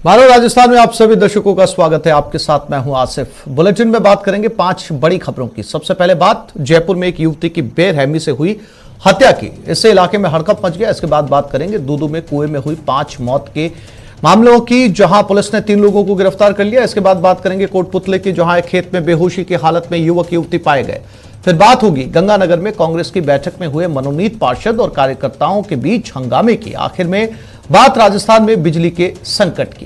भारत राजस्थान में आप सभी दर्शकों का स्वागत है। आपके साथ मैं हूं आसिफ। बुलेटिन में बात करेंगे 5 बड़ी खबरों की। सबसे पहले बात जयपुर में एक युवती की बेरहमी से हुई हत्या की, इससे इलाके में हड़कंप मच गया। इसके बाद बात करेंगे दूदू में कुएं में हुई 5 मौत के मामलों की, जहां पुलिस ने 3 लोगों को गिरफ्तार कर लिया। इसके बाद बात करेंगे कोटपुतले की, जहां एक खेत में बेहोशी की हालत में युवक युवती पाए गए। फिर बात होगी गंगानगर में कांग्रेस की बैठक में हुए मनोनीत पार्षद और कार्यकर्ताओं के बीच हंगामे की। आखिर में बात राजस्थान में बिजली के संकट की।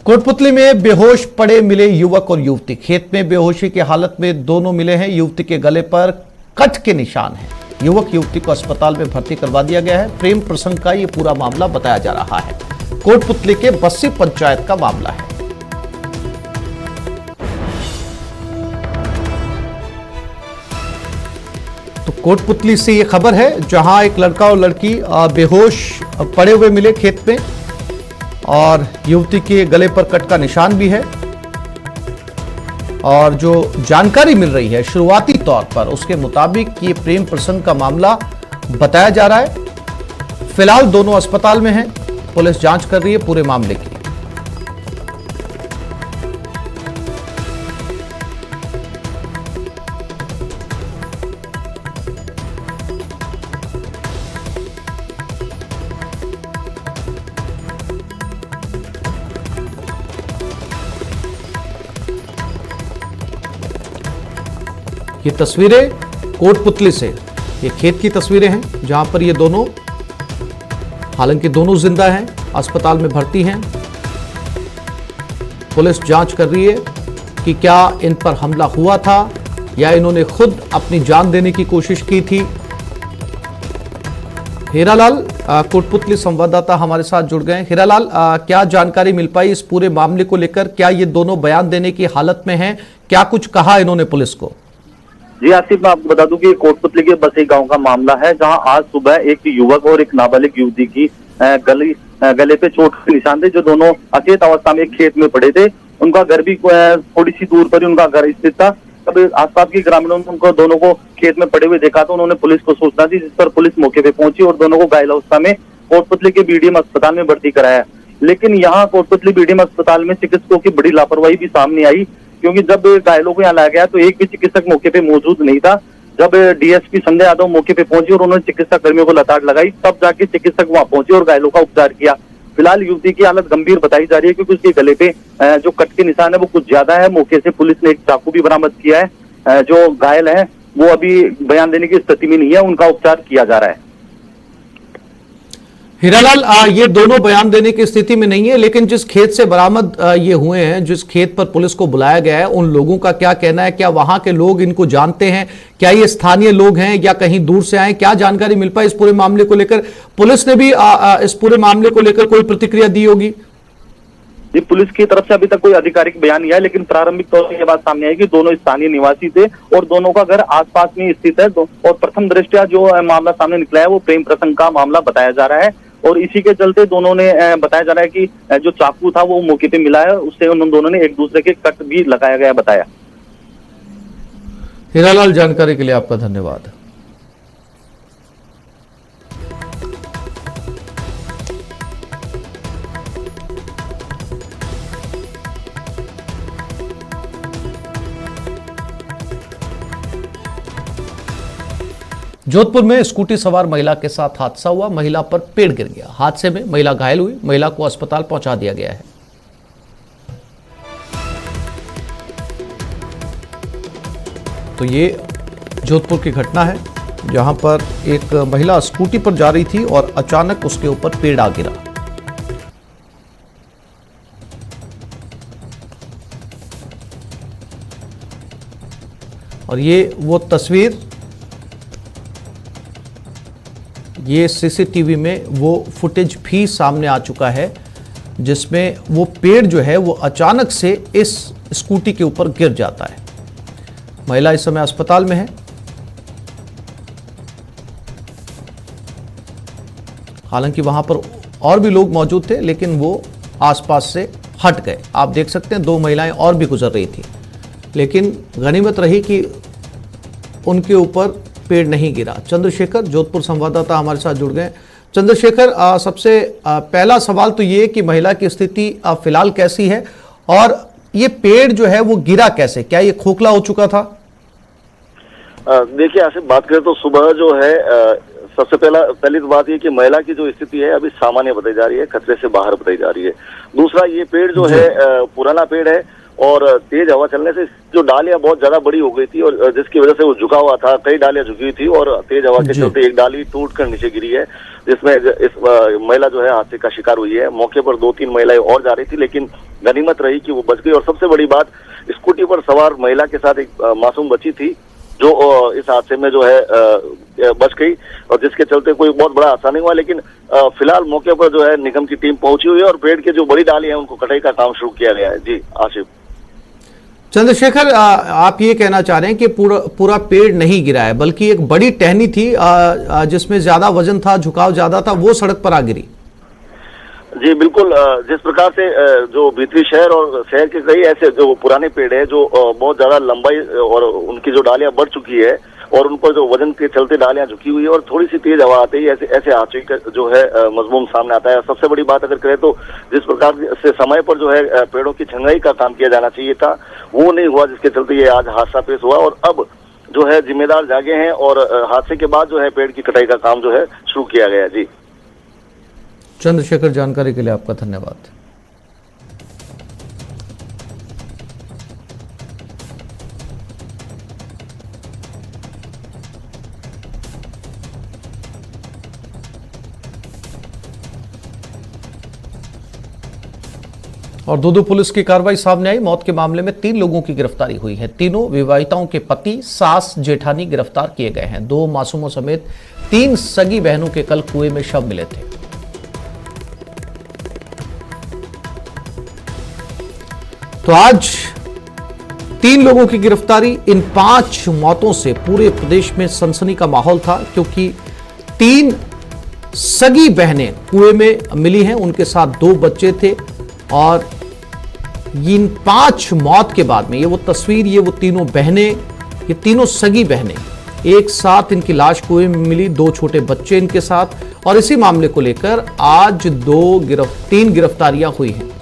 कोटपुतली में बेहोश पड़े मिले युवक और युवती। खेत में बेहोशी की हालत में दोनों मिले हैं। युवती के गले पर कट के निशान हैं। युवक युवती को अस्पताल में भर्ती करवा दिया गया है। प्रेम प्रसंग का यह पूरा मामला बताया जा रहा है। कोटपुतली के बस्सी पंचायत का मामला है। तो कोटपुतली से यह खबर है, जहां एक लड़का और लड़की बेहोश पड़े हुए मिले खेत में और युवती के गले पर कट का निशान भी है। और जो जानकारी मिल रही है शुरुआती तौर पर, उसके मुताबिक ये प्रेम प्रसंग का मामला बताया जा रहा है। फिलहाल दोनों अस्पताल में हैं। पुलिस जांच कर रही है पूरे मामले की। ये तस्वीरें कोटपुतली से, ये खेत की तस्वीरें हैं, जहां पर ये दोनों, हालांकि दोनों जिंदा हैं, अस्पताल में भर्ती हैं। पुलिस जांच कर रही है कि क्या इन पर हमला हुआ था या इन्होंने खुद अपनी जान देने की कोशिश की थी। हीरालाल कोटपुतली संवाददाता हमारे साथ जुड़ गए हैं। हीरालाल, क्या जानकारी मिल पाई इस पूरे मामले को लेकर? क्या ये दोनों बयान देने की हालत में हैं? क्या कुछ कहा इन्होंने पुलिस को? जी आसिफ, मैं आपको बता दूं कि कोटपुतली के बसी गांव का मामला है, जहां आज सुबह एक युवक और एक नाबालिग युवती की गले पे चोट के निशान थे, जो दोनों अचेत अवस्था में एक खेत में पड़े थे। उनका घर भी थोड़ी सी दूर पर ही उनका घर स्थित था। तब आसपास के ग्रामीणों ने उनको दोनों को खेत में पड़े हुए देखा, तो उन्होंने पुलिस को सूचना दी, जिस पर पुलिस मौके पे पहुंची और दोनों को घायल अवस्था में कोटपुतली के बीडीएम अस्पताल में भर्ती कराया। लेकिन यहाँ कोटपुतली बीडीएम अस्पताल में चिकित्सकों की बड़ी लापरवाही भी सामने आई, क्योंकि जब घायलों को यहाँ लाया गया तो एक भी चिकित्सक मौके पे मौजूद नहीं था। जब डीएसपी संजय यादव मौके पे पहुंचे और उन्होंने चिकित्सा कर्मियों को लताड़ लगाई, तब जाके चिकित्सक वहां पहुंचे और घायलों का उपचार किया। फिलहाल युवती की हालत गंभीर बताई जा रही है, क्योंकि उसके गले पे जो कट के निशान है वो कुछ ज्यादा है। मौके से पुलिस ने एक चाकू भी बरामद किया है। जो घायल है वो अभी बयान देने की स्थिति में नहीं है, उनका उपचार किया जा रहा है। हीरालाल, ये दोनों बयान देने की स्थिति में नहीं है, लेकिन जिस खेत से बरामद ये हुए हैं, जिस खेत पर पुलिस को बुलाया गया है, उन लोगों का क्या कहना है? क्या वहां के लोग इनको जानते हैं? क्या ये स्थानीय लोग हैं या कहीं दूर से आए? क्या जानकारी मिल पाई इस पूरे मामले को लेकर? पुलिस ने भी इस पूरे मामले को लेकर कोई प्रतिक्रिया दी होगी? जी, पुलिस की तरफ से अभी तक कोई आधिकारिक बयान नहीं है, लेकिन प्रारंभिक तौर पर यह बात सामने आई कि दोनों स्थानीय निवासी थे और दोनों का घर आसपास में स्थित है। और प्रथम दृष्टया जो मामला सामने निकला है वो प्रेम प्रसंग का मामला बताया जा रहा है, और इसी के चलते दोनों ने बताया जा रहा है कि जो चाकू था वो मौके पे मिला है, उससे उन दोनों ने एक दूसरे के कट भी लगाया गया बताया। हीरालाल, जानकारी के लिए आपका धन्यवाद। जोधपुर में स्कूटी सवार महिला के साथ हादसा हुआ। महिला पर पेड़ गिर गया। हादसे में महिला घायल हुई। महिला को अस्पताल पहुंचा दिया गया है। तो ये जोधपुर की घटना है, जहां पर एक महिला स्कूटी पर जा रही थी और अचानक उसके ऊपर पेड़ आ गिरा। और ये वो तस्वीर, ये सीसीटीवी में वो फुटेज भी सामने आ चुका है, जिसमें वो पेड़ जो है वो अचानक से इस स्कूटी के ऊपर गिर जाता है। महिला इस समय अस्पताल में है। हालांकि वहां पर और भी लोग मौजूद थे, लेकिन वो आसपास से हट गए। आप देख सकते हैं 2 महिलाएं और भी गुजर रही थी, लेकिन गनीमत रही कि उनके ऊपर पेड़ नहीं गिरा। चंद्रशेखर, जोधपुर संवाददाता हमारे साथ जुड़ गए। चंद्रशेखर, सबसे पहला सवाल तो ये कि महिला की स्थिति फिलहाल कैसी है और ये पेड़ जो है वो गिरा कैसे, क्या ये खोखला हो चुका था? देखिए, ऐसे बात करें तो सुबह जो है सबसे पहली तो बात ये कि महिला की जो स्थिति है अभी सामान्य बताई जा रही है, खतरे से बाहर बताई जा रही है। दूसरा, ये पेड़ जो है पुराना पेड़ है और तेज हवा चलने से जो डालियां बहुत ज्यादा बड़ी हो गई थी और जिसकी वजह से वो झुका हुआ था, कई डालियां झुकी हुई थी और तेज हवा के चलते एक डाली टूटकर नीचे गिरी है, जिसमें इस महिला जो है हादसे का शिकार हुई है। मौके पर 2-3 महिलाएं और जा रही थी, लेकिन गनीमत रही कि वो बच गई। और सबसे बड़ी बात, स्कूटी पर सवार महिला के साथ एक मासूम बच्ची थी जो इस हादसे में जो है बच गई और जिसके चलते कोई बहुत बड़ा हादसा नहीं हुआ। लेकिन फिलहाल मौके पर जो है निगम की टीम पहुंची हुई है और पेड़ के जो बड़ी डाली है उनको कटाई का काम शुरू किया गया है। जी आशिफ। चंद्रशेखर, आप ये कहना चाह रहे हैं कि पूरा पेड़ नहीं गिरा है, बल्कि एक बड़ी टहनी थी जिसमें ज्यादा वजन था, झुकाव ज्यादा था, वो सड़क पर आ गिरी? जी बिल्कुल। जिस प्रकार से जो भीतरी शहर और शहर के कई ऐसे जो पुराने पेड़ है जो बहुत ज्यादा लंबाई और उनकी जो डालियां बढ़ चुकी है और उन पर जो वजन के चलते डालियां झुकी हुई है और थोड़ी सी तेज हवा आते ही ऐसे हादसे का जो है मजमूम सामने आता है। सबसे बड़ी बात अगर करें तो जिस प्रकार से समय पर जो है पेड़ों की छंगाई का काम किया जाना चाहिए था, वो नहीं हुआ, जिसके चलते ये आज हादसा पेश हुआ। और अब जो है जिम्मेदार जागे हैं और हादसे के बाद जो है पेड़ की कटाई का काम जो है शुरू किया गया। जी चंद्रशेखर, जानकारी के लिए आपका धन्यवाद। और दूदू पुलिस की कार्रवाई सामने आई। मौत के मामले में 3 लोगों की गिरफ्तारी हुई है। तीनों विवाहिताओं के पति, सास, जेठानी गिरफ्तार किए गए हैं। 2 मासूमों समेत 3 सगी बहनों के कल कुएं में शव मिले थे। तो आज 3 लोगों की गिरफ्तारी। इन 5 मौतों से पूरे प्रदेश में सनसनी का माहौल था, क्योंकि 3 सगी बहनें कुएं में मिली हैं, उनके साथ 2 बच्चे थे। और इन 5 मौत के बाद में ये वो तस्वीर, ये वो तीनों बहनें, ये तीनों सगी बहनें एक साथ, इनकी लाश कुएं में मिली, 2 छोटे बच्चे इनके साथ। और इसी मामले को लेकर आज 3 गिरफ्तारियां हुई हैं।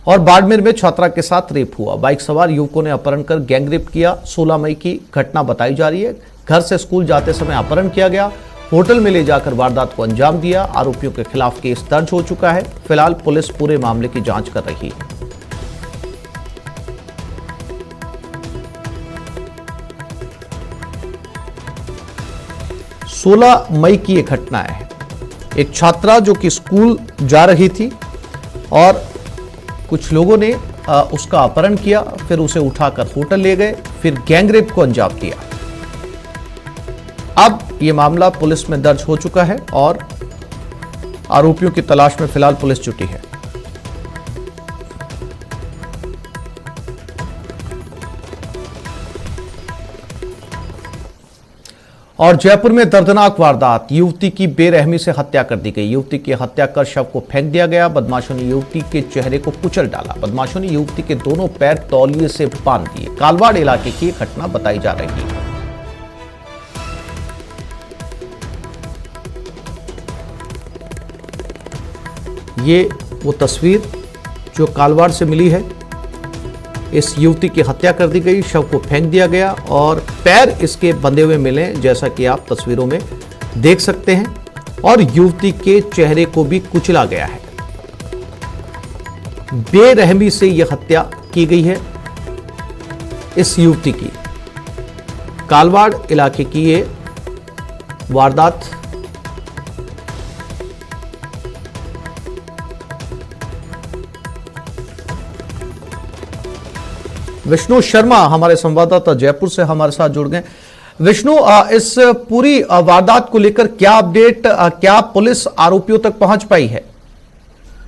और बाड़मेर में छात्रा के साथ रेप हुआ। बाइक सवार युवकों ने अपहरण कर गैंगरेप किया। 16 मई की घटना बताई जा रही है। घर से स्कूल जाते समय अपहरण किया गया, होटल में ले जाकर वारदात को अंजाम दिया। आरोपियों के खिलाफ केस दर्ज हो चुका है। फिलहाल पुलिस पूरे मामले की जांच कर रही है। सोलह मई की यह घटना है। एक छात्रा जो कि स्कूल जा रही थी और कुछ लोगों ने उसका अपहरण किया, फिर उसे उठाकर होटल ले गए, फिर गैंगरेप को अंजाम दिया। अब यह मामला पुलिस में दर्ज हो चुका है और आरोपियों की तलाश में फिलहाल पुलिस जुटी है। और जयपुर में दर्दनाक वारदात, युवती की बेरहमी से हत्या कर दी गई। युवती की हत्या कर शव को फेंक दिया गया। बदमाशों ने युवती के चेहरे को कुचल डाला। बदमाशों ने युवती के दोनों पैर तौलिए से बांध दिए। कालवाड़ इलाके की घटना बताई जा रही है। ये वो तस्वीर जो कालवाड़ से मिली है। इस युवती की हत्या कर दी गई, शव को फेंक दिया गया और पैर इसके बंधे हुए मिले, जैसा कि आप तस्वीरों में देख सकते हैं। और युवती के चेहरे को भी कुचला गया है। बेरहमी से यह हत्या की गई है इस युवती की। कालवाड़ इलाके की ये वारदात। विष्णु शर्मा हमारे संवाददाता जयपुर से हमारे साथ जुड़ गए। विष्णु, इस पूरी वारदात को लेकर क्या अपडेट, क्या पुलिस आरोपियों तक पहुंच पाई है?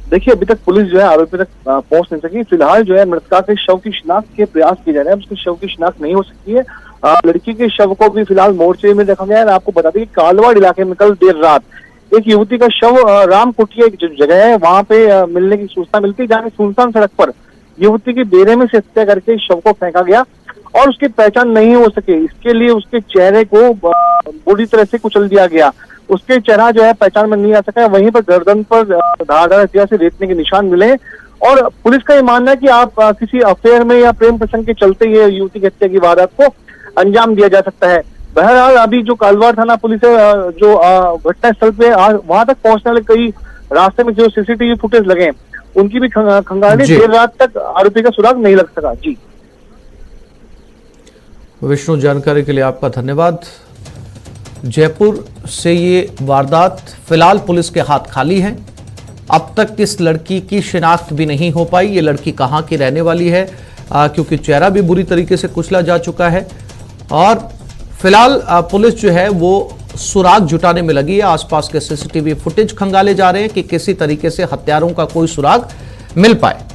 देखिए, अभी तक पुलिस जो है आरोपियों तक पहुंच नहीं सकी। फिलहाल जो है मृतका के शव की शिनाख्त के प्रयास किए जा रहे हैं। उसके शव की शिनाख्त नहीं हो सकी है। लड़की के शव को भी फिलहाल मोर्चे में रखा गया है। आपको बता दें कि कालवाड़ इलाके में कल देर रात एक युवती का शव रामकुटिया एक जगह है, वहां पे मिलने की सूचना मिलती, जहाँ सुनसान सड़क पर युवती की बेरहमी से हत्या करके शव को फेंका गया। और उसकी पहचान नहीं हो सके, इसके लिए उसके चेहरे को बुरी तरह से कुचल दिया गया। उसके चेहरा जो है पहचान में नहीं आ सका। वहीं पर गर्दन पर धारदार हथियार से रेतने के निशान मिले और पुलिस का ये मानना है कि आप किसी अफेयर में या प्रेम प्रसंग के चलते ये युवती की हत्या की वारदात को अंजाम दिया जा सकता है। बहरहाल अभी जो कालवाड़ थाना पुलिस है जो घटना स्थल पे वहां तक पहुंचने वाले कई रास्ते में जो सीसीटीवी फुटेज लगे उनकी भी खंगाली, देर रात तक आरोपी का सुराग नहीं लग सका। जी विष्णु, जानकारी के लिए आपका धन्यवाद। जयपुर से ये वारदात, फिलहाल पुलिस के हाथ खाली हैं। अब तक इस लड़की की शिनाख्त भी नहीं हो पाई, ये लड़की कहाँ की रहने वाली है, क्योंकि चेहरा भी बुरी तरीके से कुचला जा चुका है। और फिलहाल पुलिस जो है वो सुराग जुटाने में लगी है। आसपास के सीसीटीवी फुटेज खंगाले जा रहे हैं कि किसी तरीके से हत्यारों का कोई सुराग मिल पाए।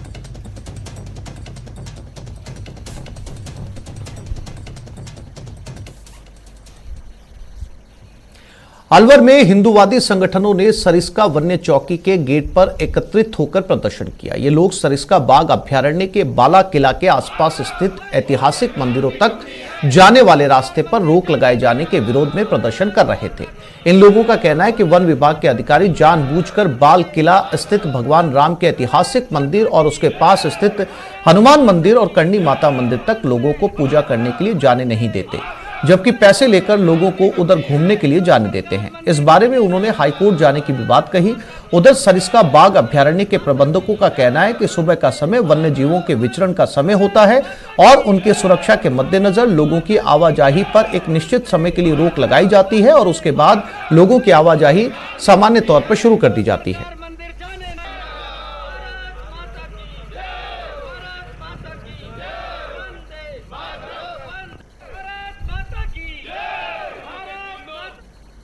अलवर में हिंदूवादी संगठनों ने सरिस्का वन्य चौकी के गेट पर एकत्रित होकर प्रदर्शन किया। ये लोग सरिस्का बाघ अभ्यारण्य के बाला किला के आसपास स्थित ऐतिहासिक मंदिरों तक जाने वाले रास्ते पर रोक लगाए जाने के विरोध में प्रदर्शन कर रहे थे। इन लोगों का कहना है कि वन विभाग के अधिकारी जानबूझकर बाल किला स्थित भगवान राम के ऐतिहासिक मंदिर और उसके पास स्थित हनुमान मंदिर और करणी माता मंदिर तक लोगों को पूजा करने के लिए जाने नहीं देते, जबकि पैसे लेकर लोगों को उधर घूमने के लिए जाने देते हैं। इस बारे में उन्होंने हाईकोर्ट जाने की भी बात कही। उधर सरिस्का बाघ अभ्यारण्य के प्रबंधकों का कहना है कि सुबह का समय वन्य जीवों के विचरण का समय होता है और उनके सुरक्षा के मद्देनजर लोगों की आवाजाही पर एक निश्चित समय के लिए रोक लगाई जाती है और उसके बाद लोगों की आवाजाही सामान्य तौर पर शुरू कर दी जाती है।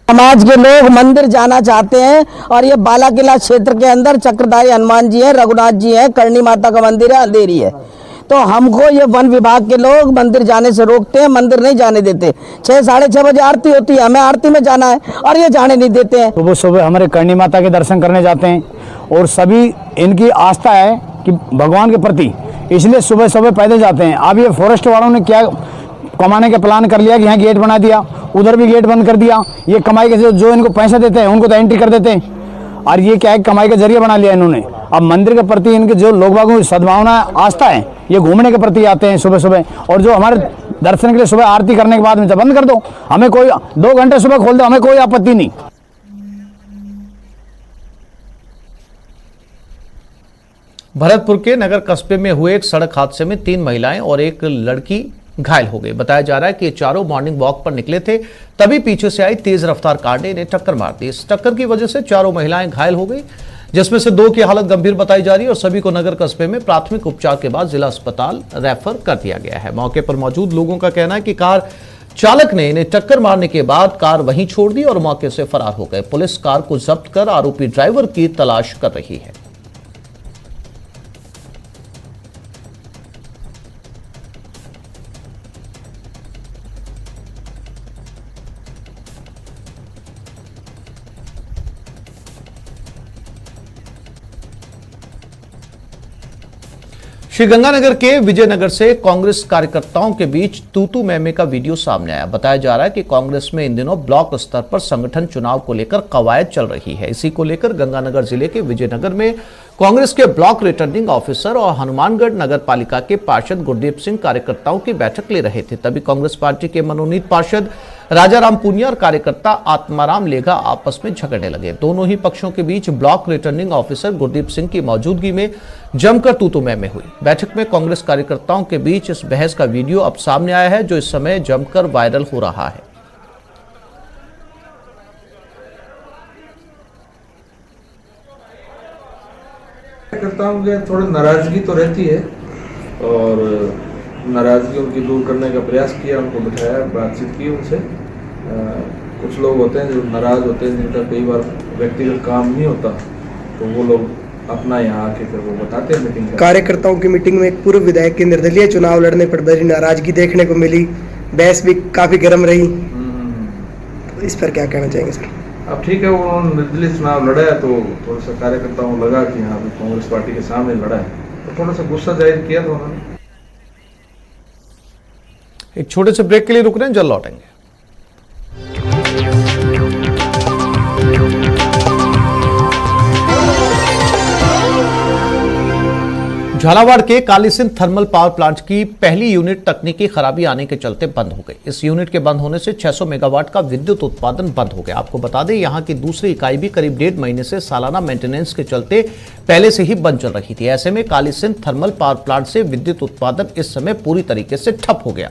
समाज के लोग मंदिर जाना चाहते हैं और ये बाला किला क्षेत्र के अंदर चक्रधारी हनुमान जी हैं, रघुनाथ जी हैं, करणी माता का मंदिर है, अंधेरी है। तो हमको ये वन विभाग के लोग मंदिर जाने से रोकते हैं, मंदिर नहीं जाने देते। 6 साढ़े 6 बजे आरती होती है, हमें आरती में जाना है और ये जाने नहीं देते हैं। सुबह सुबह हमारे करणी माता के दर्शन करने जाते हैं और सभी इनकी आस्था है कि भगवान के प्रति, इसलिए सुबह सुबह पैदल जाते हैं। अब ये फॉरेस्ट वालों ने क्या कमाने का प्लान कर लिया कि यहाँ गेट बना दिया, उधर भी गेट बंद कर दिया। ये कमाई के जो इनको पैसे देते हैं उनको तो एंट्री कर देते हैं और ये क्या है कमाई का जरिया बना लिया इन्होंने। अब मंदिर के प्रति इनके जो लोग बागों की सद्भावना आस्था है, ये घूमने के प्रति आते हैं सुबह सुबह, और जो हमारे दर्शन के लिए सुबह आरती करने के बाद में बंद कर दो, हमें कोई 2 घंटे सुबह खोल दो, हमें कोई आपत्ति नहीं। भरतपुर के नगर कस्बे में हुए एक सड़क हादसे में 3 महिलाएं और एक लड़की घायल हो गई। बताया जा रहा है कि ये चारों मॉर्निंग वॉक पर निकले थे, तभी पीछे से आई तेज रफ्तार कार ने इन्हें टक्कर मार दी। इस टक्कर की वजह से चारों महिलाएं घायल हो गई, जिसमें से 2 की हालत गंभीर बताई जा रही है और सभी को नगर कस्बे में प्राथमिक उपचार के बाद जिला अस्पताल रेफर कर दिया गया है। मौके पर मौजूद लोगों का कहना है कि कार चालक ने इन्हें टक्कर मारने के बाद कार वहीं छोड़ दी और मौके से फरार हो गए। पुलिस कार को जब्त कर आरोपी ड्राइवर की तलाश कर रही है। श्रीगंगानगर के विजयनगर से कांग्रेस कार्यकर्ताओं के बीच तूतू मैमे का वीडियो सामने आया। बताया जा रहा है कि कांग्रेस में इन दिनों ब्लॉक स्तर पर संगठन चुनाव को लेकर कवायद चल रही है। इसी को लेकर गंगानगर जिले के विजयनगर में कांग्रेस के ब्लॉक रिटर्निंग ऑफिसर और हनुमानगढ़ नगर पालिका के पार्षद गुरदीप सिंह कार्यकर्ताओं की बैठक ले रहे थे। तभी कांग्रेस पार्टी के मनोनीत पार्षद राजाराम पुनिया और कार्यकर्ता आत्माराम लेगा आपस में झगड़ने लगे। दोनों ही पक्षों के बीच block returning officer Gurdeep Singh की मौजूदगी में जमकर तूतू मैमे हुई। बैठक में कांग्रेस कार्यकर्ताओं के बीच इस बहस का वीडियो अब सामने आया है, जो इस समय जमकर वायरल हो रहा है। कार्यकर्ताओं के थोड़ी नाराजगी तो रहती है और नाराजगी उनकी दूर करने का प्रयास किया, उनको बिठाया, बातचीत की उनसे। कुछ लोग होते हैं जो नाराज होते हैं, जिनका कई बार व्यक्तिगत काम नहीं होता, तो वो लोग अपना यहाँ आके फिर वो बताते हैं मीटिंग। कार्यकर्ताओं की मीटिंग में एक पूर्व विधायक की निर्दलीय चुनाव लड़ने पर बड़ी नाराजगी देखने को मिली, बहस भी काफी गर्म रही। तो इस पर क्या कहना चाहेंगे सर? अब ठीक है, वो निर्दलीय चुनाव लड़ा है तो थोड़ा सा कार्यकर्ताओं को लगा कि यहाँ पे कांग्रेस पार्टी के सामने लड़ा है, तो थोड़ा सा गुस्सा जाहिर किया था उन्होंने। एक छोटे से ब्रेक के लिए रुक रहे हैं, जल्द लौटेंगे। झालावाड़ के कालीसिंध थर्मल पावर प्लांट की पहली यूनिट तकनीकी खराबी आने के चलते बंद हो गई। इस यूनिट के बंद होने से 600 मेगावाट का विद्युत उत्पादन बंद हो गया। आपको बता दें, यहां की दूसरी इकाई भी करीब 1.5 महीने से सालाना मेंटेनेंस के चलते पहले से ही बंद चल रही थी। ऐसे में कालीसिंध थर्मल पावर प्लांट से विद्युत उत्पादन इस समय पूरी तरीके से ठप हो गया।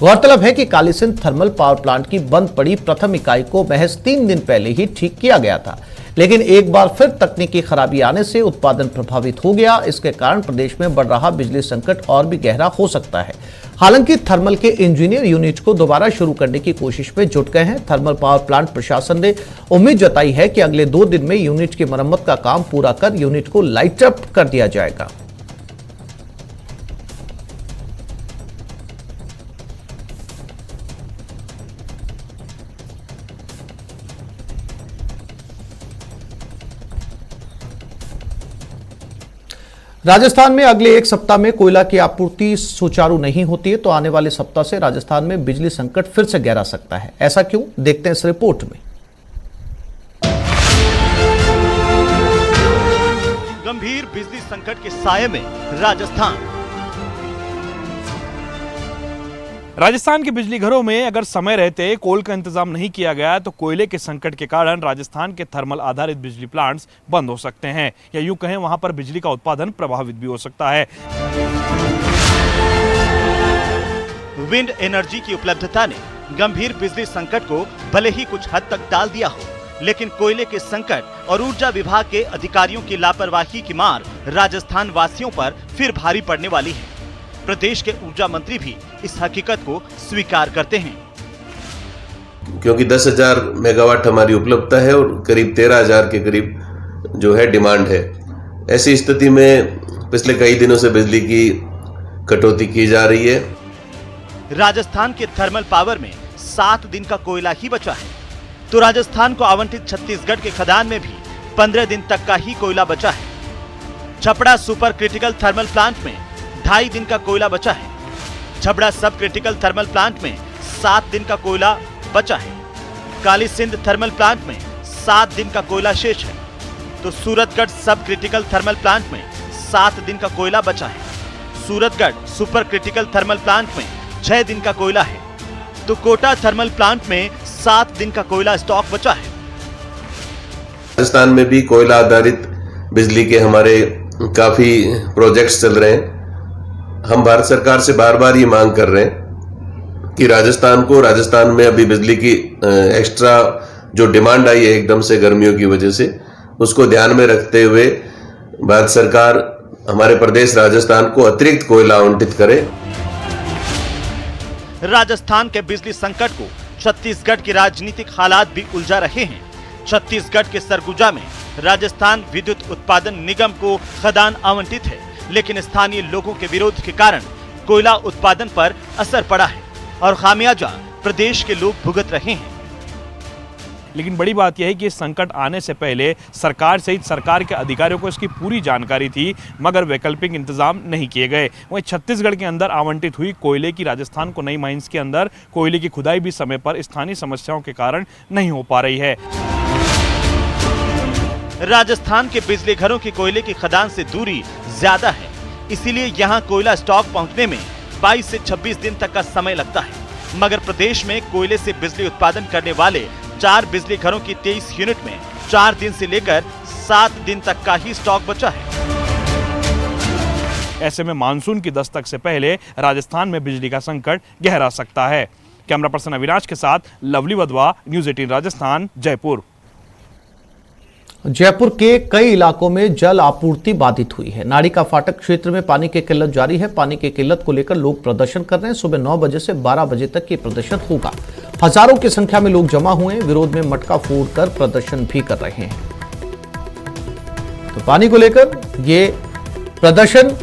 गौरतलब है कि कालीसिंध थर्मल पावर प्लांट की बंद पड़ी प्रथम इकाई को महज 3 दिन पहले ही ठीक किया गया था, लेकिन एक बार फिर तकनीकी खराबी आने से उत्पादन प्रभावित हो गया। इसके कारण प्रदेश में बढ़ रहा बिजली संकट और भी गहरा हो सकता है। हालांकि थर्मल के इंजीनियर यूनिट को दोबारा शुरू करने की कोशिश में जुट गए हैं। थर्मल पावर प्लांट प्रशासन ने उम्मीद जताई है कि अगले 2 दिन में यूनिट की मरम्मत का काम पूरा कर यूनिट को लाइट अप कर दिया जाएगा। राजस्थान में अगले 1 सप्ताह में कोयला की आपूर्ति सुचारू नहीं होती है तो आने वाले सप्ताह से राजस्थान में बिजली संकट फिर से गहरा सकता है। ऐसा क्यों, देखते हैं इस रिपोर्ट में। गंभीर बिजली संकट के साये में राजस्थान के बिजली घरों में अगर समय रहते कोल का इंतजाम नहीं किया गया तो कोयले के संकट के कारण राजस्थान के थर्मल आधारित बिजली प्लांट्स बंद हो सकते हैं, या यूं कहें वहां पर बिजली का उत्पादन प्रभावित भी हो सकता है। विंड एनर्जी की उपलब्धता ने गंभीर बिजली संकट को भले ही कुछ हद तक टाल दिया हो, लेकिन कोयले के संकट और ऊर्जा विभाग के अधिकारियों की लापरवाही की मार राजस्थान वासियों पर फिर भारी पड़ने वाली है। प्रदेश के ऊर्जा मंत्री भी इस हकीकत को स्वीकार करते हैं, क्योंकि 10,000 मेगावाट हमारी उपलब्धता है और करीब 13,000 के करीब जो है डिमांड है। ऐसी स्थिति में पिछले कई दिनों से बिजली की कटौती की जा रही है। राजस्थान के थर्मल पावर में 7 दिन का कोयला ही बचा है, तो राजस्थान को आवंटित छत्तीसगढ़ के खदान में भी 15 दिन तक का ही कोयला बचा है। Chhapra super critical thermal plant में 2.5 दिन का कोयला बचा है। छबड़ा सब क्रिटिकल थर्मल प्लांट में 7 दिन का कोयला बचा है। कालीसिंध थर्मल प्लांट में 7 दिन का कोयला शेष है, तो सूरतगढ़ सब क्रिटिकल थर्मल प्लांट में 7 दिन का कोयला बचा है। Suratgarh super critical thermal plant में 6 दिन का कोयला है, तो कोटा थर्मल प्लांट में 7 दिन का कोयला स्टॉक बचा है। राजस्थान में भी कोयला आधारित बिजली के हमारे काफी प्रोजेक्ट्स चल रहे हैं। हम भारत सरकार से बार बार ये मांग कर रहे हैं कि राजस्थान में अभी बिजली की एक्स्ट्रा जो डिमांड आई है एकदम से गर्मियों की वजह से, उसको ध्यान में रखते हुए भारत सरकार हमारे प्रदेश राजस्थान को अतिरिक्त कोयला आवंटित करे। राजस्थान के बिजली संकट को छत्तीसगढ़ के राजनीतिक हालात भी उलझा रहे हैं। छत्तीसगढ़ के सरगुजा में राजस्थान विद्युत उत्पादन निगम को खदान आवंटित है, लेकिन स्थानीय लोगों के विरोध के कारण कोयला उत्पादन पर असर पड़ा है और खामियाजा प्रदेश के लोग भुगत रहे हैं। लेकिन बड़ी बात यह है कि इस संकट आने से पहले सरकार सहित सरकार के अधिकारियों को इसकी पूरी जानकारी थी, मगर वैकल्पिक इंतजाम नहीं किए गए। वहीं छत्तीसगढ़ के अंदर आवंटित हुई कोयले की राजस्थान को नई माइंस के अंदर कोयले की खुदाई भी समय पर स्थानीय समस्याओं के कारण नहीं हो पा रही है। राजस्थान के बिजली घरों की कोयले की खदान से दूरी ज्यादा है, इसीलिए यहां कोयला स्टॉक पहुंचने में 22 से 26 दिन तक का समय लगता है। मगर प्रदेश में कोयले से बिजली उत्पादन करने वाले 4 बिजली घरों की 23 यूनिट में 4 दिन से लेकर 7 दिन तक का ही स्टॉक बचा है। ऐसे में मानसून की दस्तक से पहले राजस्थान में बिजली का संकट गहरा सकता है। कैमरा पर्सन अविनाश के साथ लवली वधवा, न्यूज़ 18 राजस्थान, जयपुर। जयपुर के कई इलाकों में जल आपूर्ति बाधित हुई है। नाड़ी का फाटक क्षेत्र में पानी की किल्लत जारी है। पानी की किल्लत को लेकर लोग प्रदर्शन कर रहे हैं। सुबह 9 बजे से 12 बजे तक ये प्रदर्शन होगा। हजारों की संख्या में लोग जमा हुए हैं। विरोध में मटका फोड़कर प्रदर्शन भी कर रहे हैं। तो पानी को लेकर ये प्रदर्शन,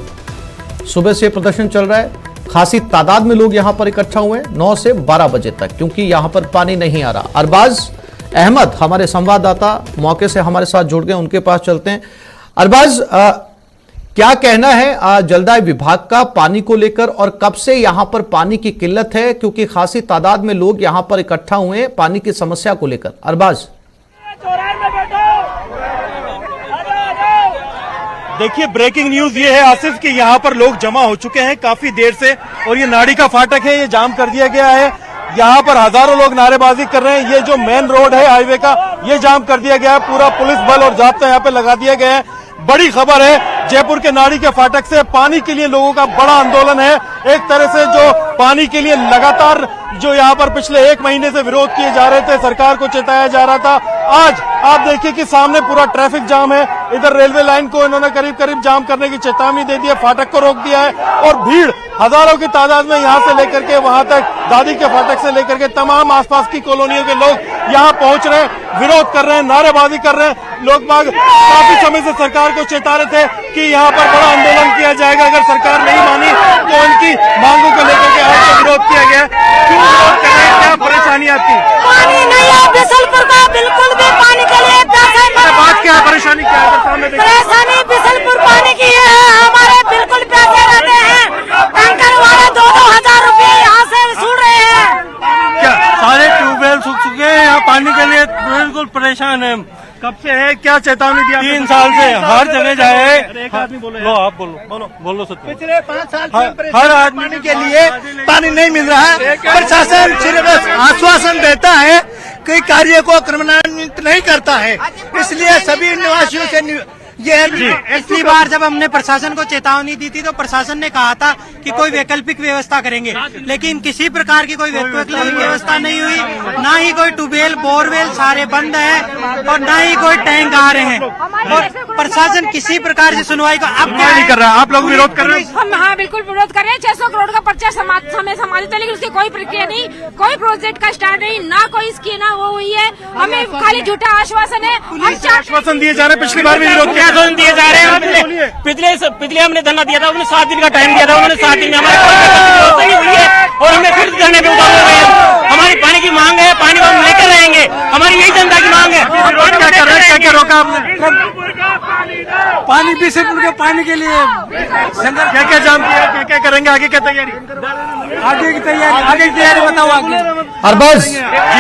सुबह से प्रदर्शन चल रहा है। खासी तादाद में लोग यहां पर इकट्ठा हुए हैं 9 से 12 बजे तक, क्योंकि यहां पर पानी नहीं आ रहा। अरबाज अहमद हमारे संवाददाता मौके से हमारे साथ जुड़ गए, उनके पास चलते हैं। अरबाज, क्या कहना है जलदाय विभाग का पानी को लेकर और कब से यहां पर पानी की किल्लत है, क्योंकि खासी तादाद में लोग यहां पर इकट्ठा हुए हैं पानी की समस्या को लेकर। अरबाज, देखिए ब्रेकिंग न्यूज ये है आसिफ कि यहाँ पर लोग जमा हो चुके हैं काफी देर से और ये नाड़ी का फाटक है, ये जाम कर दिया गया है। यहाँ पर हजारों लोग नारेबाजी कर रहे हैं। ये जो मेन रोड है हाईवे का, ये जाम कर दिया गया है। पूरा पुलिस बल और जाब्ता यहाँ पे लगा दिया गया है। बड़ी खबर है, जयपुर के नाड़ी के फाटक से पानी के लिए लोगों का बड़ा आंदोलन है। एक तरह से जो पानी के लिए लगातार जो यहाँ पर पिछले 1 महीने से विरोध किए जा रहे थे, सरकार को चेताया जा रहा था, आज आप देखिए कि सामने पूरा ट्रैफिक जाम है। इधर रेलवे लाइन को इन्होंने करीब करीब जाम करने की चेतावनी दे दी है, फाटक को रोक दिया है और भीड़ हजारों की तादाद में यहाँ से लेकर के वहां तक, दादी के फाटक से लेकर के तमाम आसपास की कॉलोनियों के लोग यहाँ पहुंच रहे हैं, विरोध कर रहे हैं, नारेबाजी कर रहे हैं। लोग बाग काफी समय से सरकार को चेता रहे थे कि यहाँ पर बड़ा आंदोलन किया जाएगा, अगर सरकार नहीं मानी तो उनकी मांगों को लेकर के आज विरोध किया गया। क्यों विरोध कर रहे हैं, क्या परेशानी आपकी? पानी नहीं है बिसलपुर का, बिल्कुल भी पानी के लिए बात क्या है, परेशानी क्या है? सामने परेशानी बिसलपुर पानी की है, हमारे बिल्कुल पैसे रहते हैं, टैंकर वाले 2-2 हजार रुपए यहाँ से वसूल रहे हैं। क्या सारे ट्यूबवेल सूख चुके हैं, यहाँ पानी के लिए बिल्कुल परेशान है। कब से है, क्या चेतावनी दी? 3 साल से हर जगह जाए। एक आदमी बोलो, आप बोलो सत्य। पिछले 5 साल से हर आदमी के लिए पानी नहीं मिल रहा है। प्रशासन सिर्फ आश्वासन देता है, कोई कार्य को क्रियान्वित नहीं करता है, इसलिए सभी निवासियों से पिछली बार जब हमने प्रशासन को चेतावनी दी थी तो प्रशासन ने कहा था कि कोई वैकल्पिक व्यवस्था करेंगे, लेकिन किसी प्रकार की कोई वैकल्पिक व्यवस्था नहीं हुई। ना ही कोई ट्यूबवेल, बोरवेल सारे बंद है और ना ही कोई टैंक आ रहे हैं और प्रशासन किसी प्रकार से सुनवाई का अब क्या नहीं कर रहा। आप लोग विरोध कर रहे हैं? हम हाँ बिल्कुल विरोध कर रहे हैं। 600 करोड़ का पर्चा हमें संभालित है, लेकिन उसकी कोई प्रक्रिया नहीं, कोई प्रोजेक्ट का स्टार्ट नहीं, ना कोई इसकी ना वो हुई है। हमें खाली झूठा आश्वासन है, आश्वासन दिए जा रहे हैं। पिछली बार भी विरोध दिए जा रहे हैं। पिछले हमने धरना दिया था, उन्होंने 7 दिन का टाइम दिया था, उन्होंने 7 दिन में हमारे नहीं हुई है और हमने फिर धरने पे उतार रहे हैं। हमारी पानी की मांग है, पानी हम लेकर रहेंगे, हमारी यही जनता की मांग है। क्या कर रहे हैं, क्या रोका आपने? पानी बिसलपुर के पानी के लिए क्या क्या जाम किया, क्या करेंगे आगे, क्या तैयारी? आगे की तैयारी बताओ आगे।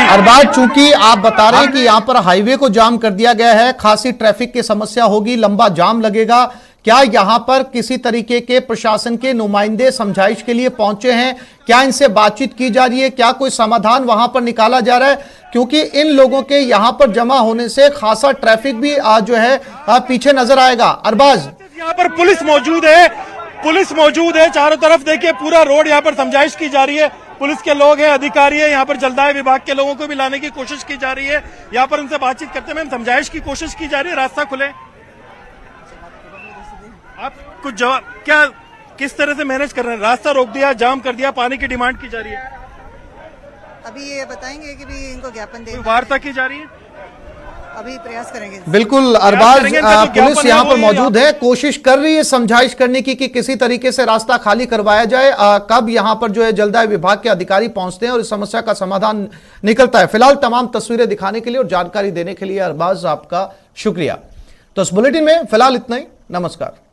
अरबाज, चूंकि आप बता रहे हैं कि यहाँ पर हाईवे को जाम कर दिया गया है, खासी ट्रैफिक की समस्या होगी, लंबा जाम लगेगा, क्या यहाँ पर किसी तरीके के प्रशासन के नुमाइंदे समझाइश के लिए पहुंचे हैं? क्या इनसे बातचीत की जा रही है? क्या कोई समाधान वहां पर निकाला जा रहा है? क्योंकि इन लोगों के यहाँ पर जमा होने से खासा ट्रैफिक भी जो है पीछे नजर आएगा। अरबाज, यहाँ पर पुलिस मौजूद है चारों तरफ। देखिए पूरा रोड यहाँ पर समझाइश की जा रही है, पुलिस के लोग हैं, अधिकारी है, यहाँ पर जलदाय विभाग के लोगों को भी लाने की कोशिश की जा रही है। यहाँ पर उनसे बातचीत करते हुए समझाइश की कोशिश की जा रही है, रास्ता खुले। आप कुछ जवाब, क्या किस तरह से मैनेज कर रहे हैं? रास्ता रोक दिया, जाम कर दिया, पानी की डिमांड की जा रही है, अभी ये बताएंगे कि भी इनको ज्ञापन दे, वार्ता की जा रही है, अभी प्रयास करेंगे। बिल्कुल अरबाज, पुलिस यहाँ पर मौजूद है, कोशिश कर रही है समझाइश करने की कि किसी तरीके से रास्ता खाली करवाया जाए। कब यहाँ पर जो है जलदाय विभाग के अधिकारी पहुंचते हैं और इस समस्या का समाधान निकलता है। फिलहाल तमाम तस्वीरें दिखाने के लिए और जानकारी देने के लिए अरबाज आपका शुक्रिया। तो इस बुलेटिन में फिलहाल इतना ही। नमस्कार।